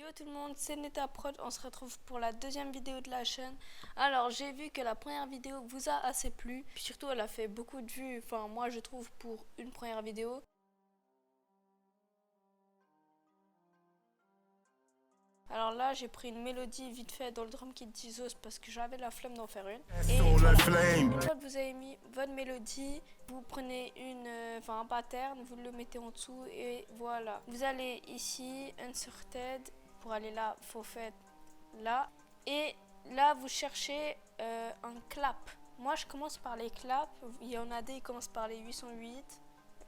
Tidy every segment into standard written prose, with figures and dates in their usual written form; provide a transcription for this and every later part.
Yo tout le monde, c'est Neta Prod, on se retrouve pour la deuxième vidéo de la chaîne. Alors j'ai vu que la première vidéo vous a assez plu, puis surtout elle a fait beaucoup de vues, enfin moi je trouve pour une première vidéo. Alors là j'ai pris une mélodie vite fait dans le drum kit d'Isos parce que j'avais la flemme d'en faire une. Et voilà. Une fois que vous avez mis votre mélodie, vous prenez un pattern, vous le mettez en dessous et voilà. Vous allez ici, Unsorted, pour aller là, Faucet, là. Et là vous cherchez un clap. Moi je commence par les claps, il y en a des qui commencent par les 808,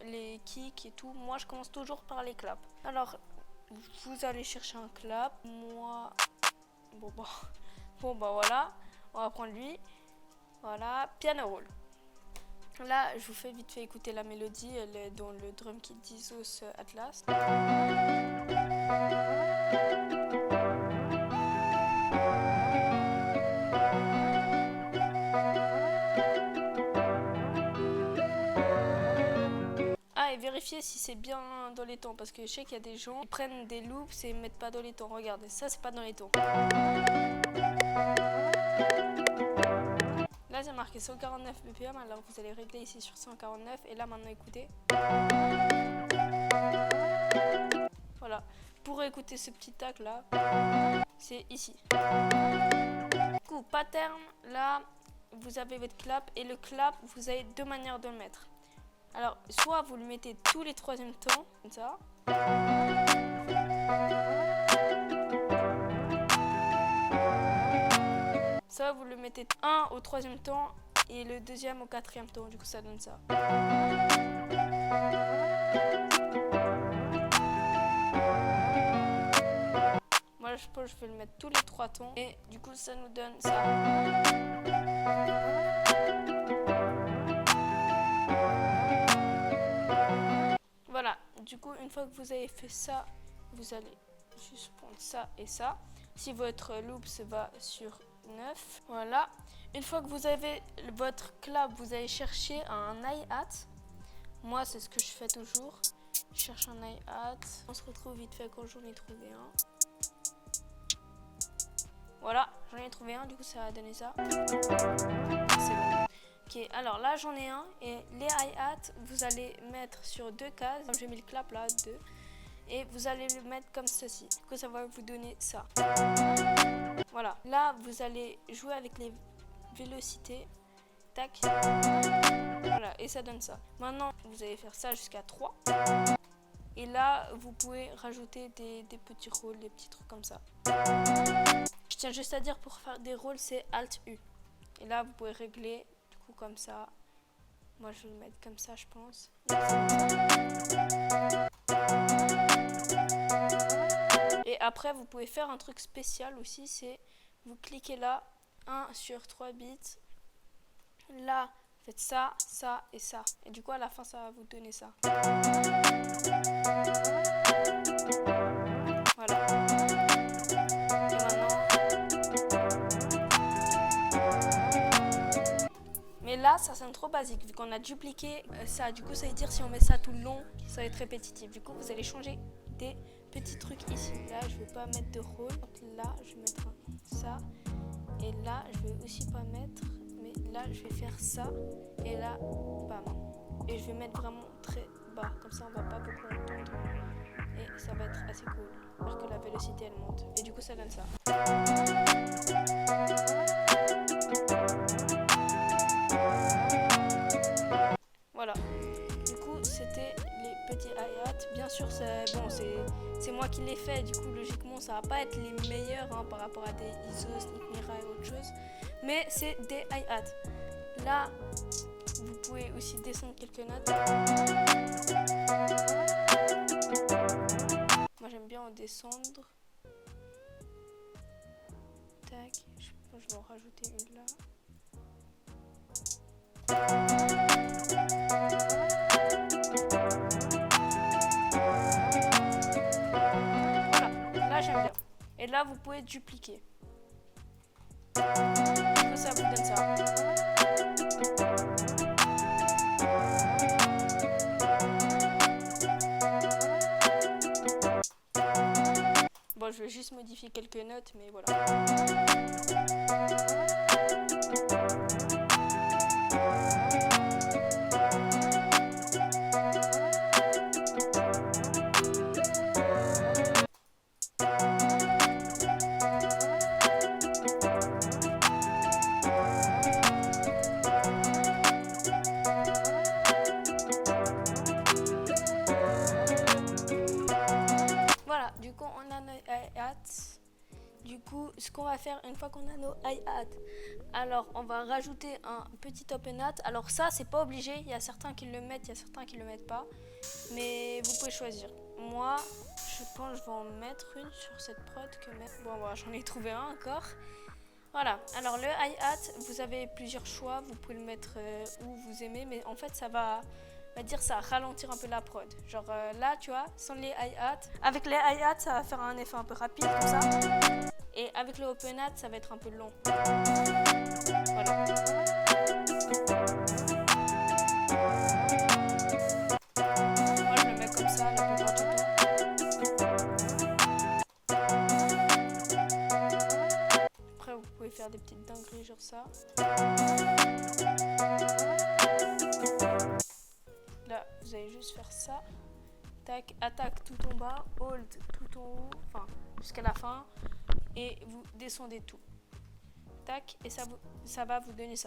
les kicks et tout. Moi je commence toujours par les claps. Alors vous allez chercher un clap. Moi, bon bah voilà, on va prendre lui. Voilà, piano roll. Là, je vous fais vite fait écouter la mélodie. Elle est dans le drum kit d'Isos Atlas. Ah, et vérifiez si c'est bien dans les temps, parce que je sais qu'il y a des gens qui prennent des loops et mettent pas dans les temps. Regardez, ça c'est pas dans les temps. Là c'est marqué 149 BPM, alors vous allez régler ici sur 149 et là maintenant écoutez. Voilà, pour écouter ce petit tac là, c'est ici. Du coup, pattern, là vous avez votre clap et le clap, vous avez deux manières de le mettre. Alors, soit vous le mettez tous les troisièmes temps, comme ça. Soit vous le mettez un au troisième temps et le deuxième au quatrième temps. Du coup, ça donne ça. Moi, je pense que je vais le mettre tous les trois temps et du coup, ça nous donne ça. Voilà, du coup, une fois que vous avez fait ça, vous allez juste prendre ça et ça. Si votre loop se va sur 9, voilà. Une fois que vous avez votre clap, vous allez chercher un hi-hat. Moi, c'est ce que je fais toujours. Je cherche un hi-hat. On se retrouve vite fait quand j'en ai trouvé un. Voilà, j'en ai trouvé un, du coup, ça a donné ça. C'est bon. Ok, alors là j'en ai un et les hi-hats vous allez mettre sur deux cases, comme j'ai mis le clap là, deux, et vous allez le mettre comme ceci, du coup ça va vous donner ça. Voilà, là vous allez jouer avec les vélocités, tac, voilà, et ça donne ça. Maintenant vous allez faire ça jusqu'à 3, et là vous pouvez rajouter des petits rôles, des petits trucs comme ça. Je tiens juste à dire, pour faire des rôles c'est Alt U, et là vous pouvez régler comme ça. Moi je vais le mettre comme ça, je pense. Et après vous pouvez faire un truc spécial aussi, c'est vous cliquez là, 1 sur 3 bits, là faites ça, ça et ça, et du coup à la fin ça va vous donner ça. Voilà. Mais là, ça sonne trop basique, vu qu'on a dupliqué ça. Du coup, ça veut dire si on met ça tout le long, ça va être répétitif. Du coup, vous allez changer des petits trucs ici. Là, je ne vais pas mettre de rôle. Là, je vais mettre ça. Et là, je vais aussi pas mettre. Mais là, je vais faire ça. Et là, bam. Et je vais mettre vraiment très bas. Comme ça, on va pas beaucoup entendre. Et ça va être assez cool. Alors que la vélocité, elle monte. Et du coup, ça donne ça. Voilà, du coup c'était les petits hi-hats. Bien sûr c'est moi qui les fais, du coup logiquement ça va pas être les meilleurs par rapport à des Isos, Nitmira et autre chose. Mais c'est des hi-hats. Là vous pouvez aussi descendre quelques notes. Moi j'aime bien en descendre. Tac, je pense que je vais en rajouter une là. Voilà, là j'aime bien. Et là vous pouvez dupliquer. Du coup ça vous donne ça. Bon, Bon, je vais juste modifier quelques notes, mais voilà. Voilà, du coup on a nos hi-hats. Du coup, ce qu'on va faire une fois qu'on a nos hi-hats, alors on va rajouter un petit open hat. Alors ça, c'est pas obligé. Il y a certains qui le mettent, il y a certains qui le mettent pas. Mais vous pouvez choisir. Moi, je pense que je vais en mettre une sur cette prod que bon, voilà, j'en ai trouvé un encore. Voilà. Alors le hi-hat, vous avez plusieurs choix. Vous pouvez le mettre où vous aimez, mais en fait, ça va dire ça ralentir un peu la prod. Genre là, tu vois, sans les hi-hats. Avec les hi-hats, ça va faire un effet un peu rapide comme ça. Et avec le open hat, ça va être un peu long. Voilà. Moi, je le mets comme ça la plupart du temps. Après, vous pouvez faire des petites dingueries genre ça. Là, vous allez juste faire ça. Tac, attaque tout en bas, hold tout en haut, enfin jusqu'à la fin. Et vous descendez tout. Tac, et ça va vous donner ça.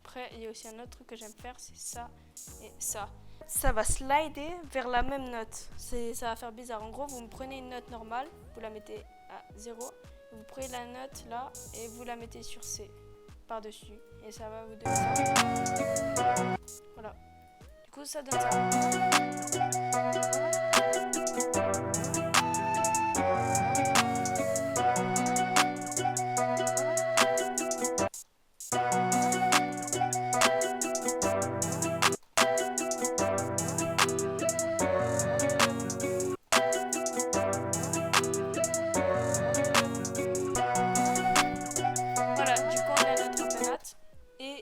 Après, il y a aussi un autre truc que j'aime faire, c'est ça et ça. Ça va slider vers la même note. Ça va faire bizarre. En gros, vous me prenez une note normale, vous la mettez à 0, vous prenez la note là et vous la mettez sur C par-dessus. Et ça va vous donner ça. Voilà. Du coup, ça donne ça.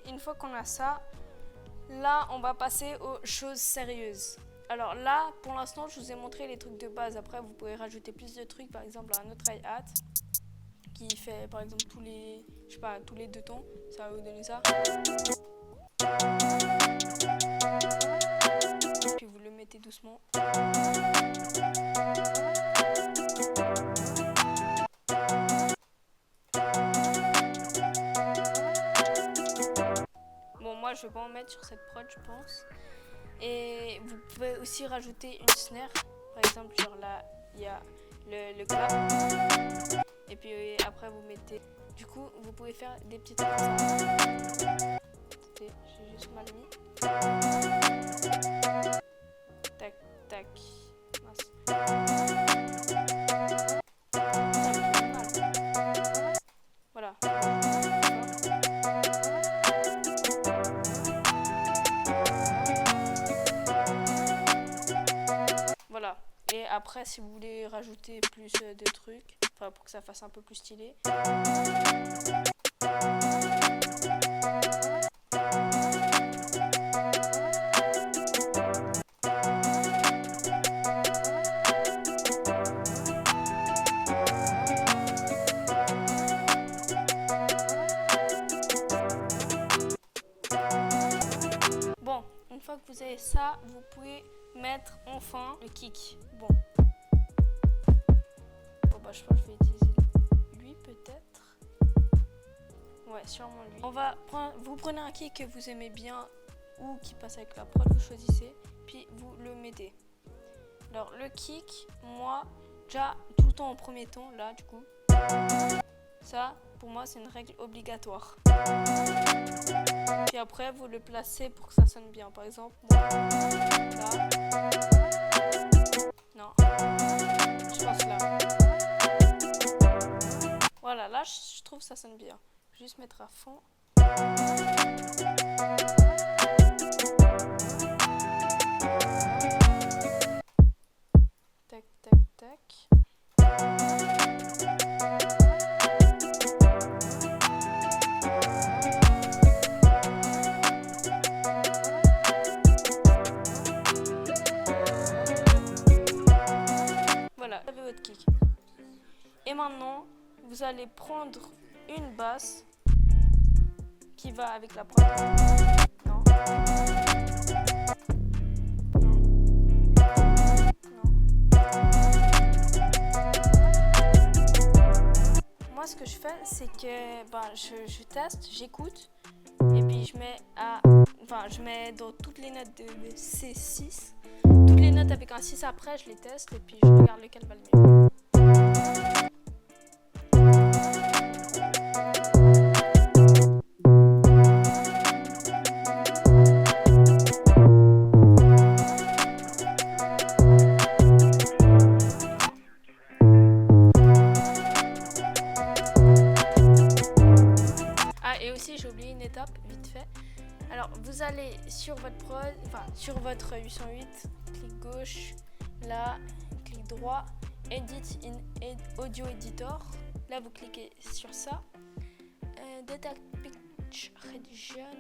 Une fois qu'on a ça, là on va passer aux choses sérieuses. Alors là, pour l'instant, je vous ai montré les trucs de base. Après, vous pouvez rajouter plus de trucs. Par exemple, un autre hi-hat qui fait, par exemple, tous les 2 tons. Ça va vous donner ça. Puis vous le mettez doucement. Moi, je vais pas en mettre sur cette prod, je pense. Et vous pouvez aussi rajouter une snare. Par exemple, genre là, il y a le clap. Et puis après, vous mettez... Du coup, vous pouvez faire des petites trucs comme ça. J'ai juste mal mis. Tac, tac. Mince. Voilà. Voilà. Et après, si vous voulez rajouter plus de trucs, enfin pour que ça fasse un peu plus stylé. Bon, une fois que vous avez ça, vous pouvez mettre enfin le kick. Bon, bah je pense que je vais utiliser lui peut-être. Ouais, sûrement lui. Vous prenez un kick que vous aimez bien ou qui passe avec la prod, vous choisissez, puis vous le mettez. Alors le kick, moi, déjà tout le temps en premier ton, là du coup. Ça, pour moi, c'est une règle obligatoire. Puis après, vous le placez pour que ça sonne bien. Par exemple, moi, là. Non. Je pense là. Voilà, là, je trouve que ça sonne bien. Je vais juste mettre à fond. Tac, tac, tac. votre kick. Et maintenant, vous allez prendre une basse qui va avec la prod. Non. Moi, ce que je fais, c'est que je teste, j'écoute, et puis je mets dans toutes les notes de C6, toutes les notes avec un 6 après, je les teste, et puis je regarde lequel va le mieux. Et aussi j'ai oublié une étape vite fait. Alors vous allez sur votre prod, sur votre 808, clic gauche, là, clic droit, Edit in Audio Editor. Là vous cliquez sur ça. Data Pitch Region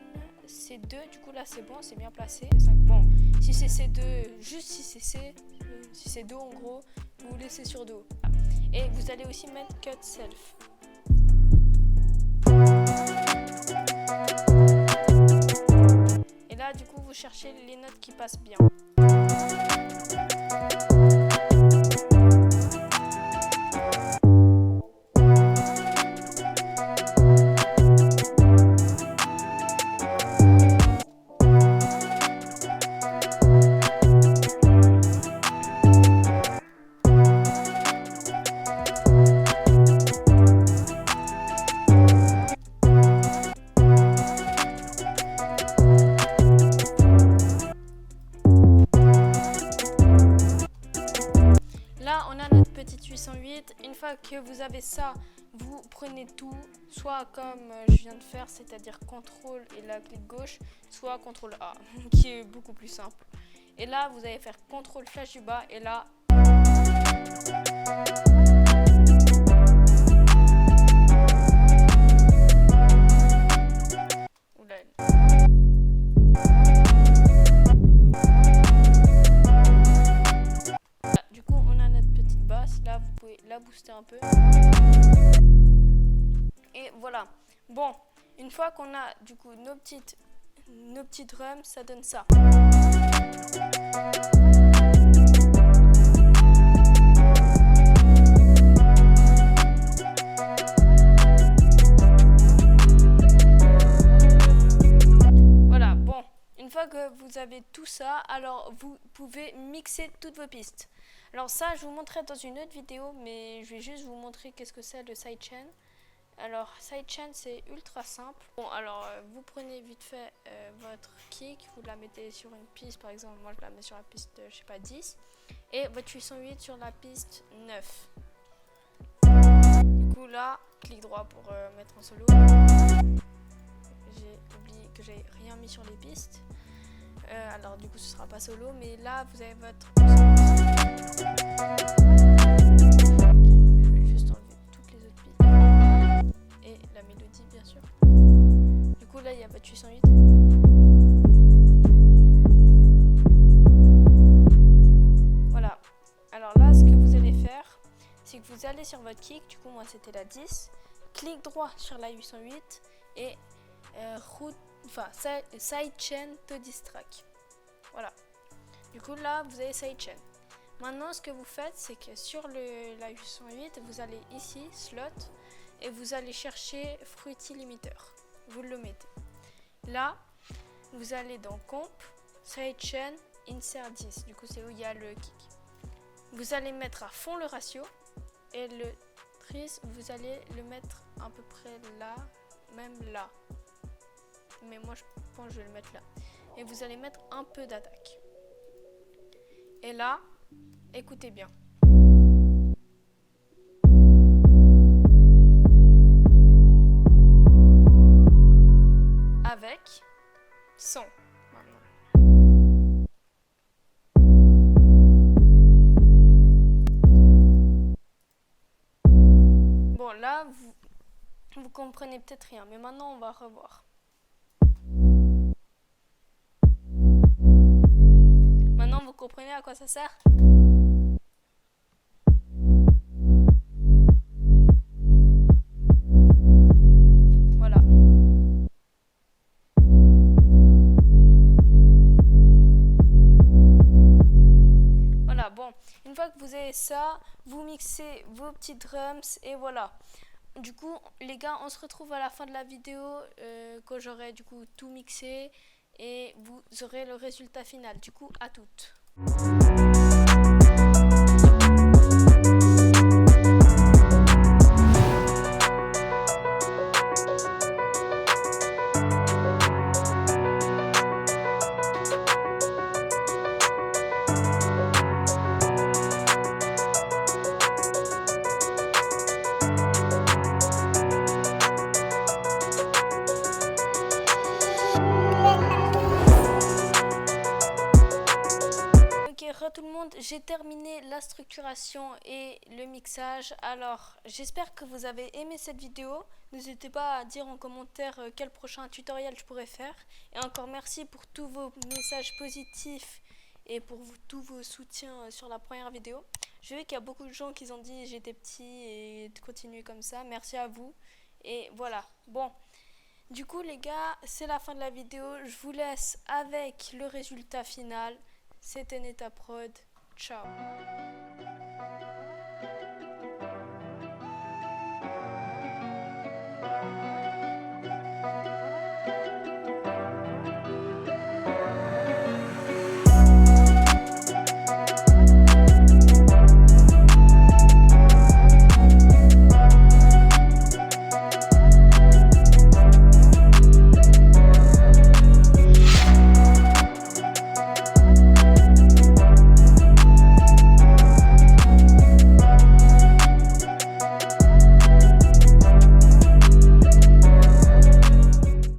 C2, du coup là c'est bon, c'est bien placé. Bon, si c'est C2, juste si c'est C, si c'est Do en gros, vous laissez sur Do. Et vous allez aussi mettre Cut Self. Et là, du coup, vous cherchez les notes qui passent bien. Là, on a notre petite 808. Une fois que vous avez ça, vous prenez tout, soit comme je viens de faire, c'est-à-dire CTRL et la clic gauche, soit CTRL A, qui est beaucoup plus simple. Et là, vous allez faire CTRL flash du bas, et là... Du coup, on a notre petite basse. Là, vous pouvez la booster un peu. Et voilà. Bon, une fois qu'on a du coup nos petites drums, ça donne ça. Voilà, bon. Une fois que vous avez tout ça, alors vous pouvez mixer toutes vos pistes. Alors ça, je vous montrerai dans une autre vidéo, mais je vais juste vous montrer qu'est-ce que c'est le sidechain. Alors sidechain, c'est ultra simple. Bon, alors vous prenez vite fait votre kick, vous la mettez sur une piste, par exemple, moi je la mets sur la piste, je sais pas, 10, et votre 808 sur la piste 9. Du coup là, clic droit pour mettre en solo. J'ai oublié que j'ai rien mis sur les pistes. Alors du coup ce sera pas solo, mais là vous avez votre... Je vais juste enlever toutes les autres pistes et la mélodie bien sûr. Du coup là il y a votre 808. Voilà. Alors là ce que vous allez faire, c'est que vous allez sur votre kick, du coup moi c'était la 10, clic droit sur la 808 et sidechain to distrack. Voilà. Du coup là vous avez sidechain. Maintenant ce que vous faites, c'est que sur la 808, vous allez ici slot et vous allez chercher Fruity Limiter. Vous le mettez. Là vous allez dans comp, sidechain, insert 10. Du coup c'est où il y a le kick. Vous allez mettre à fond le ratio et le tris, vous allez le mettre à peu près là, même là. Mais moi je pense que je vais le mettre là. Et vous allez mettre un peu d'attaque. Et là, écoutez bien. Avec son. Bon, là, vous comprenez peut-être rien, mais maintenant on va revoir. Maintenant, vous comprenez à quoi ça sert? mixer vos petits drums et voilà. Du coup les gars, on se retrouve à la fin de la vidéo quand j'aurai du coup tout mixé et vous aurez le résultat final. Du coup à toutes. Tout le monde, j'ai terminé la structuration et le mixage. Alors j'espère que vous avez aimé cette vidéo. N'hésitez pas à dire en commentaire quel prochain tutoriel je pourrais faire. Et encore merci pour tous vos messages positifs et pour tous vos soutiens sur la première vidéo. Je vois qu'il y a beaucoup de gens qui ont dit j'étais petit et de continuer comme ça. Merci à vous. Et voilà, bon, du coup les gars, c'est la fin de la vidéo. Je vous laisse avec le résultat final. C'était Neta Prod. Ciao.